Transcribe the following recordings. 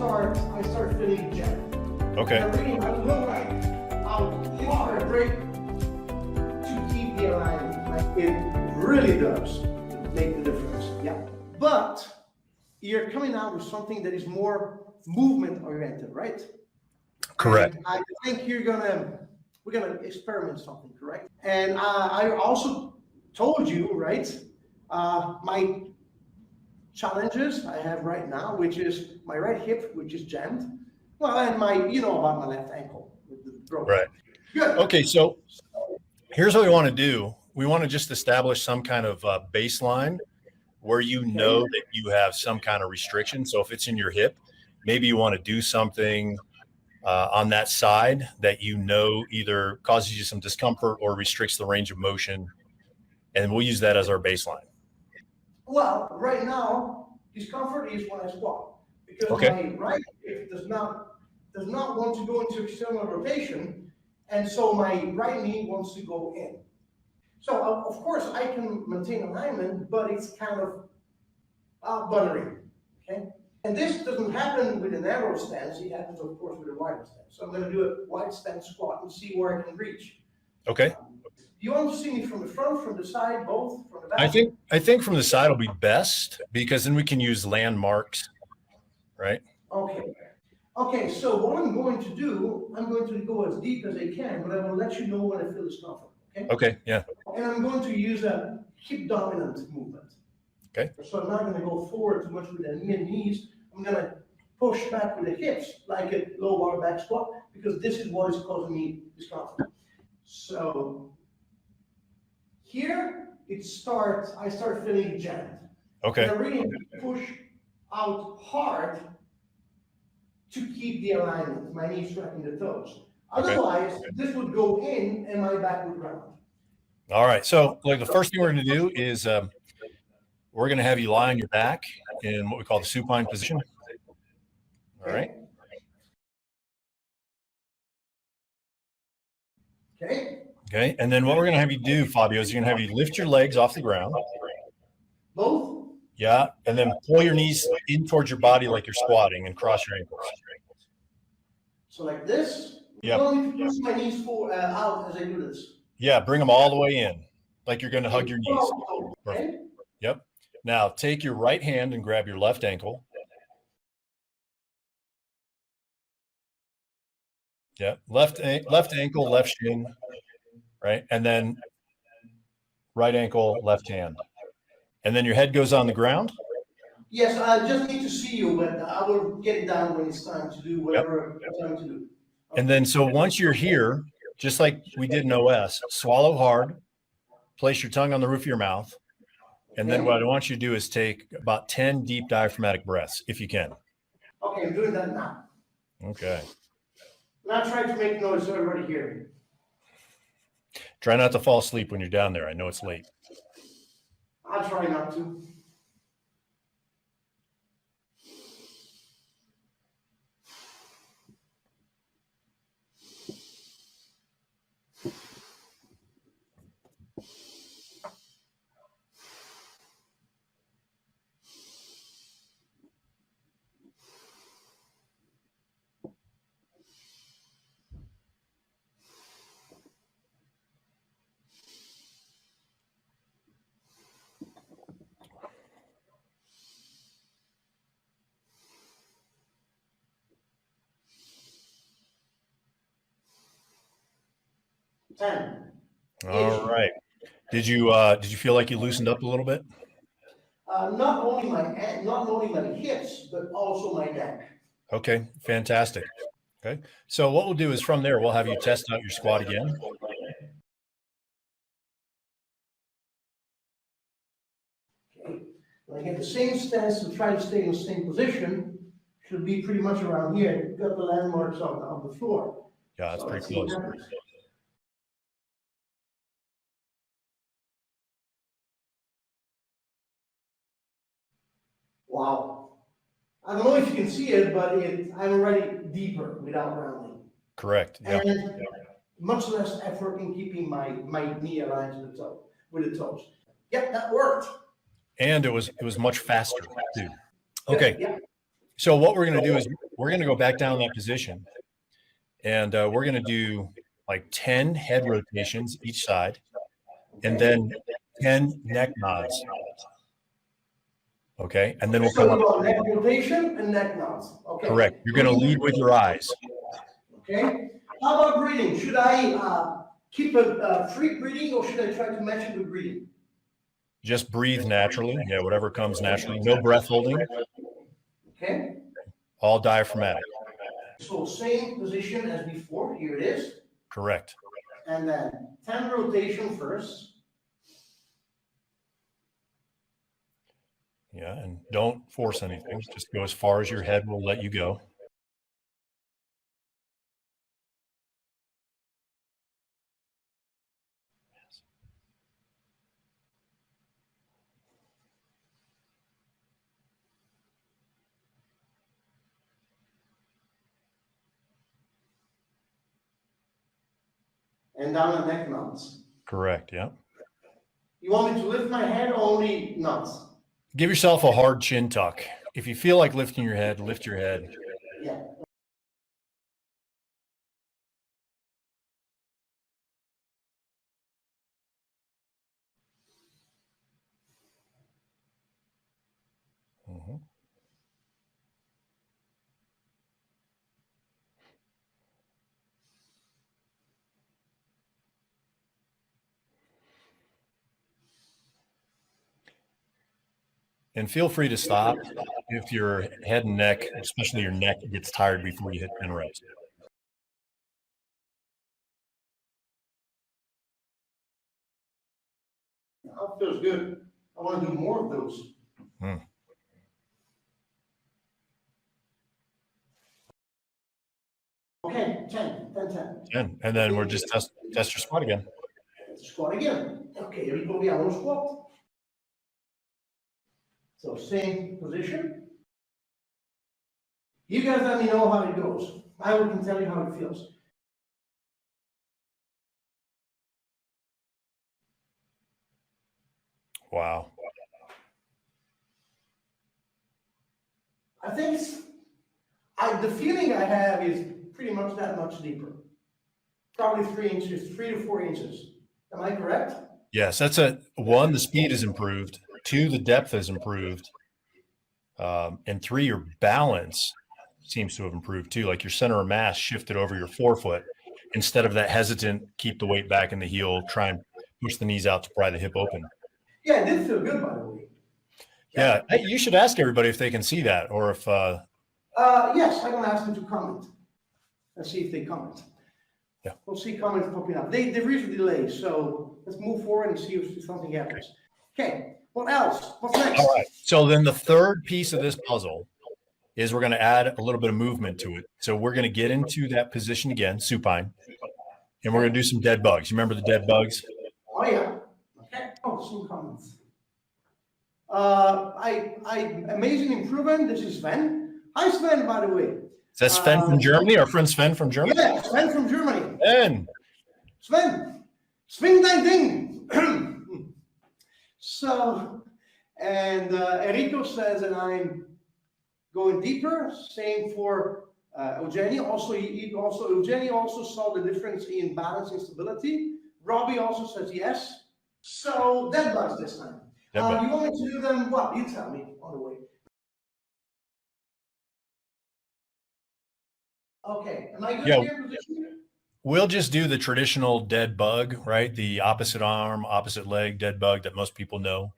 I start feeling jet. Okay. And really, I look like you are a break to keep the alignment. Like it really does make the difference. Yeah. But you're coming out with something that is more movement oriented, right? Correct. And I think we're gonna experiment something, correct? And I also told you, right? My challenges I have right now, which is my right hip, which is jammed. Well, and about my left ankle with the broken. Right. Good. Okay. So here's what we want to do. We want to just establish some kind of baseline where you know that you have some kind of restriction. So if it's in your hip, maybe you want to do something on that side that either causes you some discomfort or restricts the range of motion. And we'll use that as our baseline. Well, right now, discomfort is when I squat. Because my right hip does not want to go into external rotation, and so my right knee wants to go in. So of course I can maintain alignment, but it's kind of buttering, okay? And this doesn't happen with a narrow stance, it happens of course with a wide stance. So I'm gonna do a wide stance squat and see where I can reach. Okay. You want to see me from the front, from the side, both, from the back? I think from the side will be best because then we can use landmarks, right? Okay. Okay, so what I'm going to do, I'm going to go as deep as I can, but I will let you know when I feel discomfort, okay? Okay, yeah. And I'm going to use a hip dominant movement. Okay. So I'm not going to go forward too much with the knees. I'm going to push back with the hips, like a low bar back squat, because this is what is causing me discomfort. So here I start feeling jammed. Okay. And I really have to push out hard to keep the alignment, my knees tracking the toes. Otherwise, this would go in and my back would ground. All right. So like the first thing we're going to do is we're going to have you lie on your back in what we call the supine position. All right. Okay. Okay. And then what we're going to have you do, Fabio, is you're going to have you lift your legs off the ground. Both? Yeah. And then pull your knees in towards your body like you're squatting and cross your ankles. So like this? Yeah. I'm going to push my knees out as I do this. Yeah. Bring them all the way in like you're going to hug your knees. Okay. Yep. Now take your right hand and grab your left ankle. Yeah. Left ankle, left shin. Right. And then right ankle, left hand. And then your head goes on the ground. Yes, I just need to see you, but I will get it down when it's time to do whatever I'm trying to do. Okay. And then so once you're here, just like we did in OS, swallow hard, place your tongue on the roof of your mouth. And then what I want you to do is take about 10 deep diaphragmatic breaths, if you can. Okay, I'm doing that now. Okay. Not trying to make noise so everybody hear me. Try not to fall asleep when you're down there. I know it's late. I'll try not to. All right. Did you feel like you loosened up a little bit? Not only my hips, but also my neck. Okay, fantastic. Okay. So what we'll do is from there, we'll have you test out your squat again. Okay. When I get the same stance and try to stay in the same position, should be pretty much around here. You've got the landmarks on the floor. Yeah, that's pretty close. Wow. I don't know if you can see it, but I'm already deeper without rounding. Correct. Yeah. And much less effort in keeping my knee aligned with the toes. Yep, that worked. And it was much faster too. Okay. Yeah. So what we're going to do is we're going to go back down in that position, and we're going to do like 10 head rotations each side, and then 10 neck nods. Okay, and then we'll come up. Neck rotation and neck nods. Okay. Correct. You're going to lead with your eyes. Okay. How about breathing? Should I keep a free breathing, or should I try to match it with breathing? Just breathe naturally. Yeah, whatever comes naturally. No breath holding. Okay. All diaphragmatic. So same position as before. Here it is. Correct. And then 10 rotation first. Yeah, and don't force anything. Just go as far as your head will let you go. And down the neck nods. Correct, yeah. You want me to lift my head, or only nods? Give yourself a hard chin tuck. If you feel like lifting your head, lift your head. Yeah. Mm-hmm. And feel free to stop if your head and neck, especially your neck, gets tired before you hit 10 reps. That feels good. I want to do more of those. Okay, 10. 10. And then we're just test your squat again. Squat again. Okay, riproviamo lo squat. So same position. You guys let me know how it goes. I can tell you how it feels. Wow. I think the feeling I have is pretty much that much deeper. Probably 3 inches, 3 to 4 inches. Am I correct? Yes, that's one, the speed is improved. 2, the depth has improved. And 3, your balance seems to have improved too. Like your center of mass shifted over your forefoot instead of that hesitant, keep the weight back in the heel, try and push the knees out to pry the hip open. Yeah, it did feel good, by the way. Yeah, you should ask everybody if they can see that, or if. Yes, I'm gonna ask them to comment and see if they comment. Yeah, we'll see comments popping up. There is a delay, so let's move forward and see if something happens. Okay, what else? What's next? All right. So then the third piece of this puzzle is we're going to add a little bit of movement to it. So we're going to get into that position again, supine, and we're going to do some dead bugs. You remember the dead bugs? Oh yeah. Okay. Oh, some comments. Amazing improvement. This is Sven. Hi, Sven, by the way. Is that Sven from Germany? Our friend Sven from Germany? Yeah, Sven from Germany. Sven, swing that thing. So, and Enrico says, and I'm going deeper. Same for Eugenia. Eugenia also saw the difference in balance and stability. Robbie also says yes. So dead bugs this time. You want me to do them? What? You tell me on the way. Okay. Am I good here? Position? We'll just do the traditional dead bug, right? The opposite arm, opposite leg dead bug that most people know.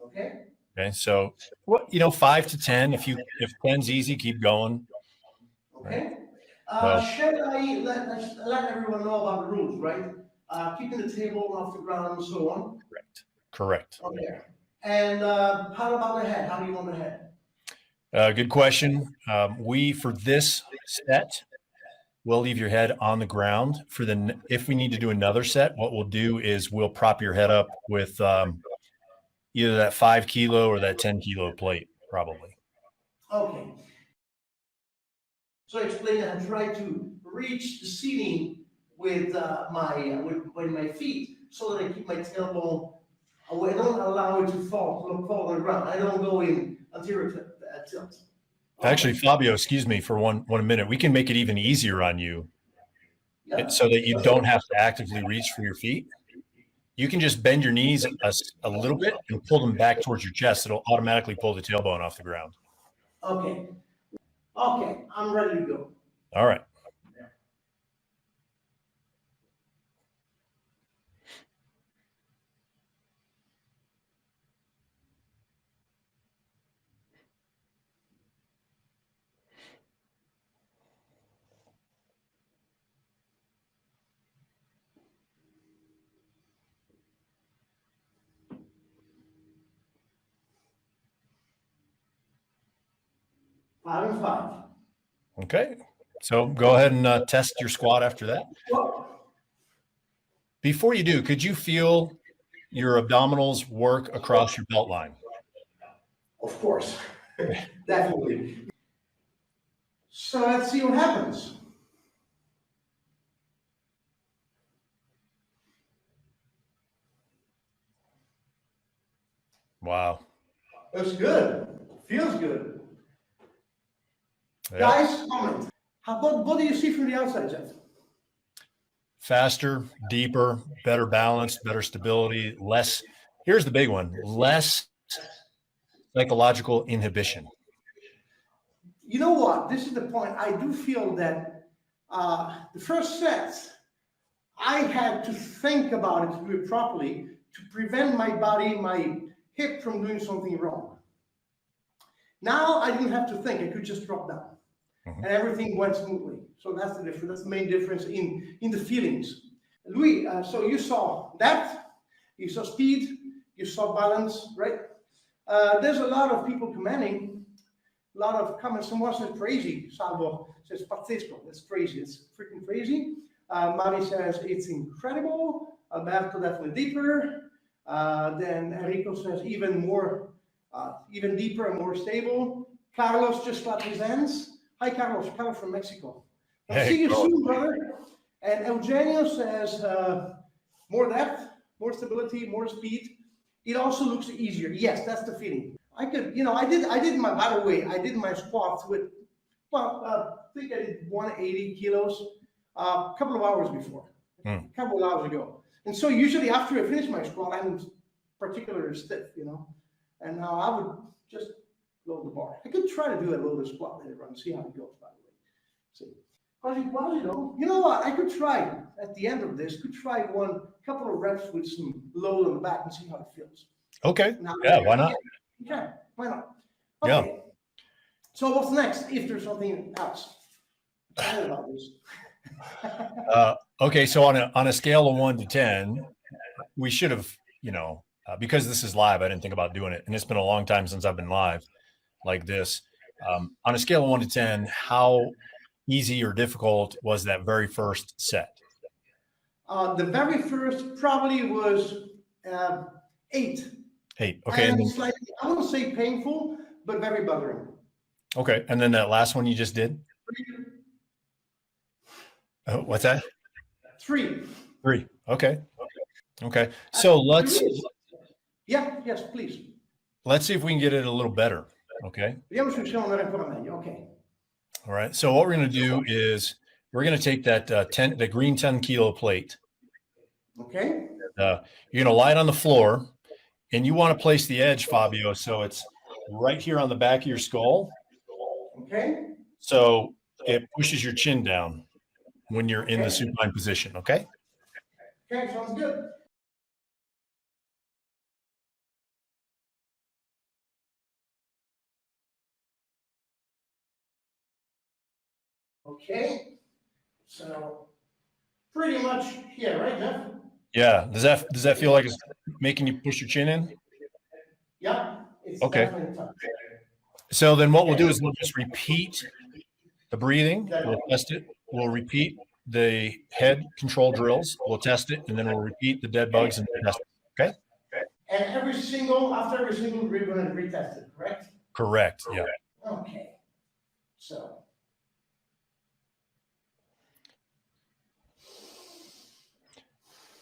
Okay. Okay. So, 5 to 10. If 10's easy, keep going. Okay. Should I let everyone know about the rules, right? Keeping the table off the ground and so on. Correct. Okay. And how about the head? How do you want the head? Good question. For this set, we'll leave your head on the ground. If we need to do another set, what we'll do is we'll prop your head up with either that 5 kilo or that 10 kilo plate, probably. Okay. So explain that I try to reach the ceiling with my feet so that I keep my tailbone away. I don't allow it to fall on the ground. I don't go in anterior tilt. Actually, Fabio, excuse me for one minute. We can make it even easier on you so that you don't have to actively reach for your feet. You can just bend your knees a little bit and pull them back towards your chest. It'll automatically pull the tailbone off the ground. Okay. Okay, I'm ready to go. All right. Five and five. Okay. So go ahead and test your squat after that. Before you do, could you feel your abdominals work across your belt line? Of course. Definitely. So let's see what happens. Wow. Looks good. Feels good. Yeah. Guys, comment. What do you see from the outside, Jeff? Faster, deeper, better balance, better stability, less. Here's the big one: less psychological inhibition. You know what? This is the point. I do feel that the first set, I had to think about it to do it properly to prevent my body, my hip from doing something wrong. Now I didn't have to think. I could just drop down. And everything went smoothly. So that's the difference. That's the main difference in the feelings. Louis, so you saw depth, you saw speed, you saw balance, right? There's a lot of people commenting, a lot of comments. Someone says crazy. Salvo says pazzesco. That's crazy. It's freaking crazy. Mari says it's incredible. Alberto definitely deeper. Then Enrico says even more, even deeper and more stable. Carlos just clapped his hands. Hi, Carlos. Carlos from Mexico. I'll see you soon, brother. And Eugenio says more depth, more stability, more speed. It also looks easier. Yes, that's the feeling. I could, I did my, by the way, I did my squats with, I think I did 180 kilos a couple of hours before, a couple of hours ago. And so usually after I finish my squat, I'm particularly stiff, and now I would just load the bar. I could try to do a loaded squat later on, see how it goes, by the way. See. You know what? I could try at the end of this, couple of reps with some load on the back and see how it feels. Okay. Now, yeah, why not? Okay, why not? Okay. Yeah. So what's next if there's something else? Tell me about this. Okay, so on a scale of 1 to 10, we should have, because this is live, I didn't think about doing it. And it's been a long time since I've been live like this. On a scale of 1 to 10, how easy or difficult was that very first set? The very first probably was 8. 8. Okay. And slightly, I wouldn't say painful, but very bothering. Okay. And then that last one you just did? What's that? 3. 3. Okay. Okay. So let's. Yeah. Yes, please. Let's see if we can get it a little better. Okay. Okay. All right. So what we're going to do is we're going to take that the green 10 kilo plate. Okay. You're going to lie it on the floor, and you want to place the edge, Fabio, so it's right here on the back of your skull. Okay. So it pushes your chin down when you're in the supine position. Okay. Okay. Sounds good. Okay, so pretty much here, right, Jeff? Yeah. Does that feel like it's making you push your chin in? Yeah. It's okay. So then what we'll do is we'll just repeat the breathing. We'll test it. We'll repeat the head control drills. We'll test it, and then we'll repeat the dead bugs and test it. Okay. And after every single, we're going to retest it, correct? Correct. Yeah. Okay. So.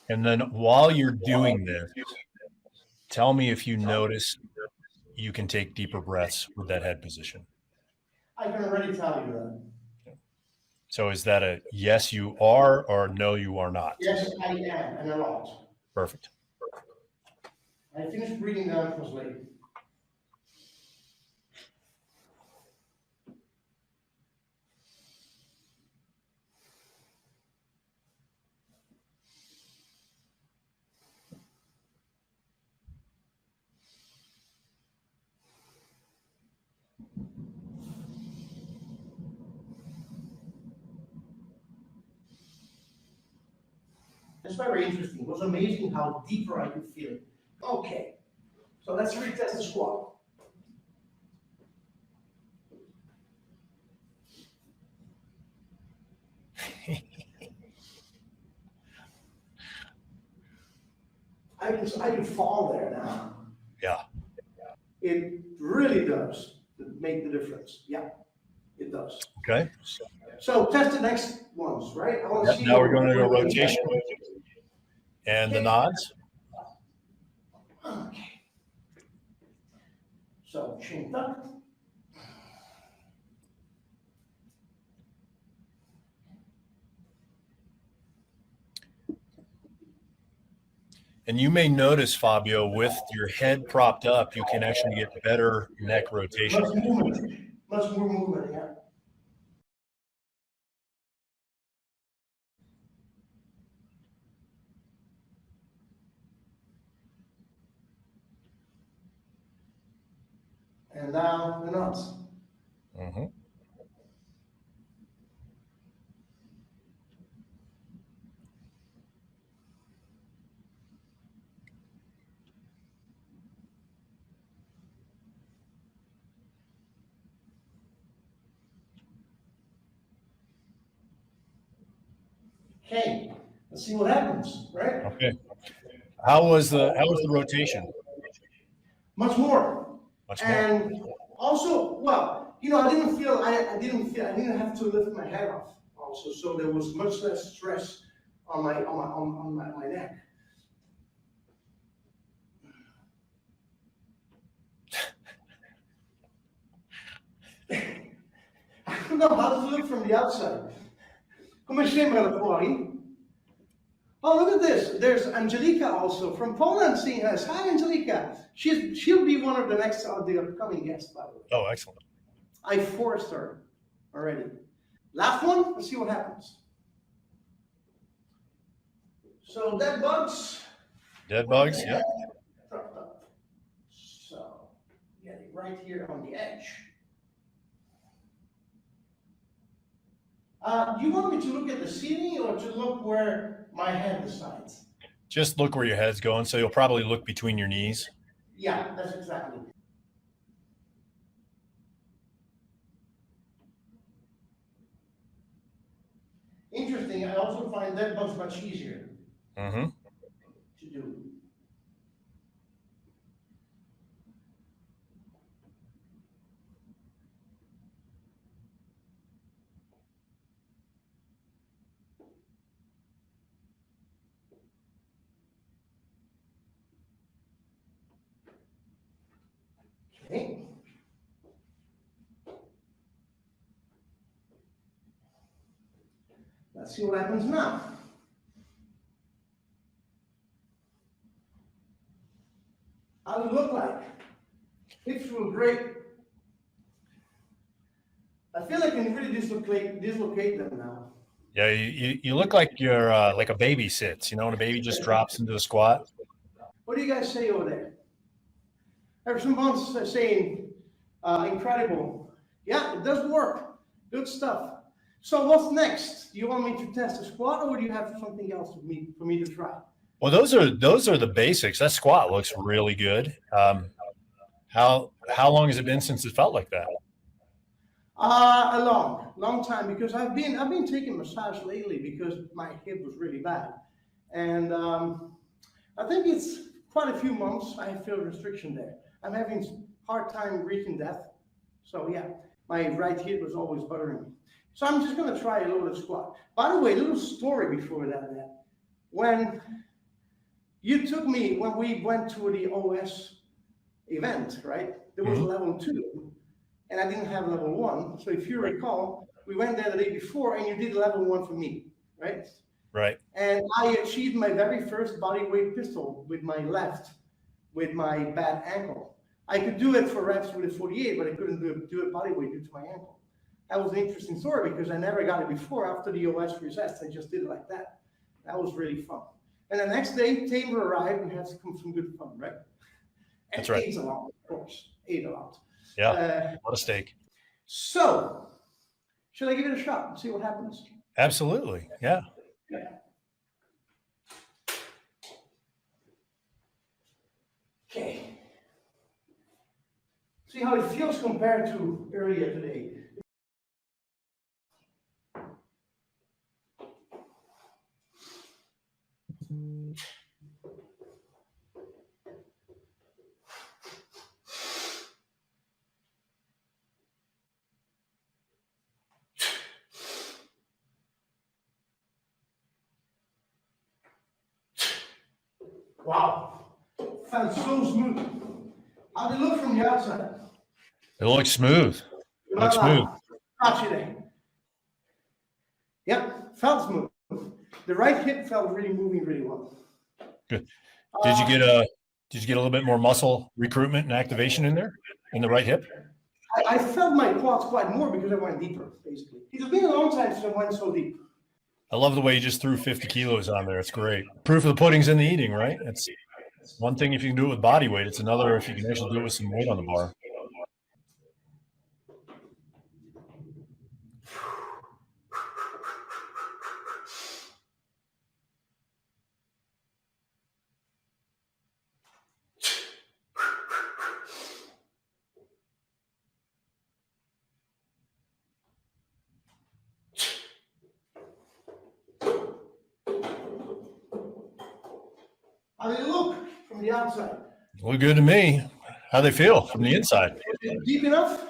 And then while you're doing this, tell me if you notice you can take deeper breaths with that head position. I can already tell you that. So is that a yes, you are, or no, you are not? Yes, I am, and a lot. Perfect. I finished breathing down, it was late. It's very interesting. It was amazing how deeper I could feel it. Okay, so let's retest the squat. I can fall there now. Yeah. It really does make the difference. Yeah, it does. Okay. So test the next ones, right? I want to see. Now we're going to go rotation and the nods. Okay. So chin tuck. And you may notice, Fabio, with your head propped up, you can actually get better neck rotation. Much more movement, yeah. And now the nods. Mm-hmm. Okay, let's see what happens, right? Okay. How was the rotation? Much more. Much more. And also, well, you know, I didn't have to lift my head off also, so there was much less stress on my neck. I don't know how to look from the outside. Come sembra fuori? Oh, look at this. There's Angelica also from Poland seeing us. Hi, Angelica. She'll be one of the next the upcoming guests, by the way. Oh, excellent. I forced her already. Last one. Let's see what happens. So dead bugs. Dead bugs. Yeah. So get it right here on the edge. Do you want me to look at the ceiling or to look where my head decides? Just look where your head's going. So you'll probably look between your knees. Yeah, that's exactly. Interesting. I also find dead bugs much easier Mm-hmm. to do. Okay. Let's see what happens now. How does it look like? Hips feel great. I feel like I can really dislocate them now. Yeah, you look like you're like a baby sits. You know, when a baby just drops into the squat. What do you guys say over there? Everyone's saying, incredible. Yeah, it does work. Good stuff. So what's next? Do you want me to test a squat, or do you have something else for me to try? Well, those are the basics. That squat looks really good. How long has it been since it felt like that? A long time, because I've been taking massage lately because my hip was really bad, and I think it's quite a few months. I feel restriction there. I'm having hard time reaching that. So yeah, my right hip was always bothering me. So I'm just gonna try a loaded squat. By the way, a little story before that. When you took me, when we went to the OS event, right? There was a level 2. and I didn't have level 1. So if you recall, we went there the day before and you did level 1 for me, right? Right. And I achieved my very first body weight pistol with my left, with my bad ankle. I could do it for reps with a 48, but I couldn't do it body weight due to my ankle. That was an interesting story because I never got it before. After the OS resets, I just did it like that. That was really fun. And the next day, Tamer arrived and had some good fun, right? And that's right. Ate a lot, of course. Ate a lot. Yeah, a lot of steak. So, should I give it a shot and see what happens? Absolutely, yeah. Yeah. Okay. See how it feels compared to earlier today. Wow, felt so smooth. How did it look from the outside? It looks smooth. It looks smooth. Touch it. Yep, felt smooth. The right hip felt really moving really well. Good. Did you get a little bit more muscle recruitment and activation in there in the right hip? I felt my quads quite more because I went deeper, basically. It's been a long time since I went so deep. I love the way you just threw 50 kilos on there. It's great. Proof of the pudding's in the eating, right? It's one thing if you can do it with body weight. It's another if you can actually do it with some weight on the bar. How did it look from the outside? Look good to me. How they feel from the inside? Deep enough?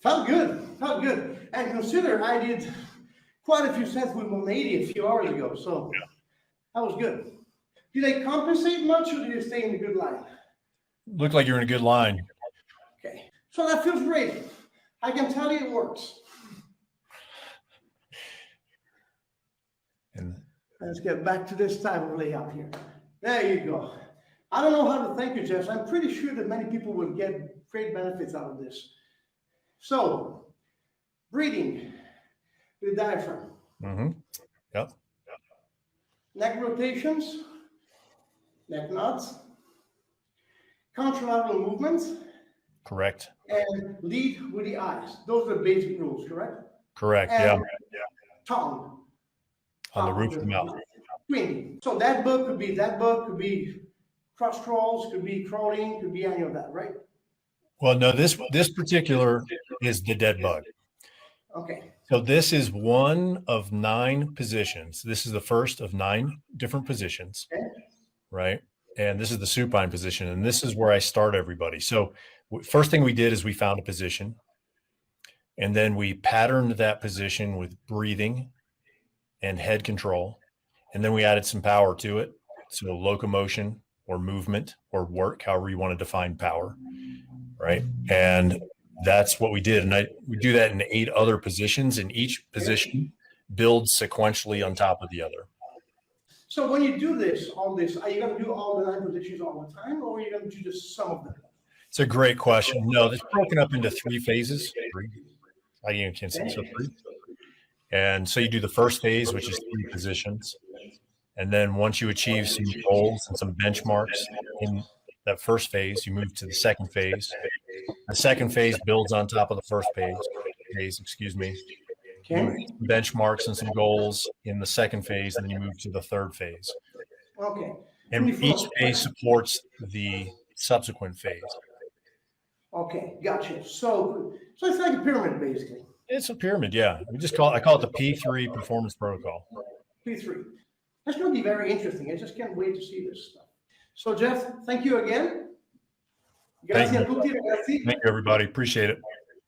Felt good. Felt good. And consider I did quite a few sets with 180 a few hours ago, so that was good. Did they compensate much or did they stay in a good line? Looked like you're in a good line. Okay, so that feels great. I can tell you it works. And let's get back to this type of layout here. There you go. I don't know how to thank you, Jeff. I'm pretty sure that many people will get great benefits out of this. So, breathing with the diaphragm. mm-hmm. Yep. Neck rotations, neck nods, contralateral movements. Correct. And lead with the eyes. Those are the basic rules, correct? Correct, and yeah. Tongue. On the roof of the mouth. So that book could be cross crawls, could be crawling, could be any of that, right? Well, no, this particular is the dead bug. Okay. So this is one of 9 positions. This is the first of 9 different positions, okay. Right? And this is the supine position, and this is where I start everybody. So first thing we did is we found a position, and then we patterned that position with breathing and head control, and then we added some power to it. So locomotion or movement or work, however you want to define power, right? And that's what we did. And we do that in 8 other positions, and each position builds sequentially on top of the other. So when you do all this, are you going to do all the 9 positions all the time, or are you going to do just some of them? It's a great question. No, it's broken up into 3 phases. 3. I can say so 3. And so you do the first phase, which is 3 positions. And then once you achieve some goals and some benchmarks in that first phase, you move to the second phase. The second phase builds on top of the first phase, Okay. Benchmarks and some goals in the second phase, and then you move to the third phase. Okay. And each phase supports the subsequent phase. Okay, gotcha. So it's like a pyramid, basically. It's a pyramid, yeah. I call it the P3 performance protocol. P3. That's going to be very interesting. I just can't wait to see this stuff. So, Jeff, thank you again. Thank you, everybody. Appreciate it.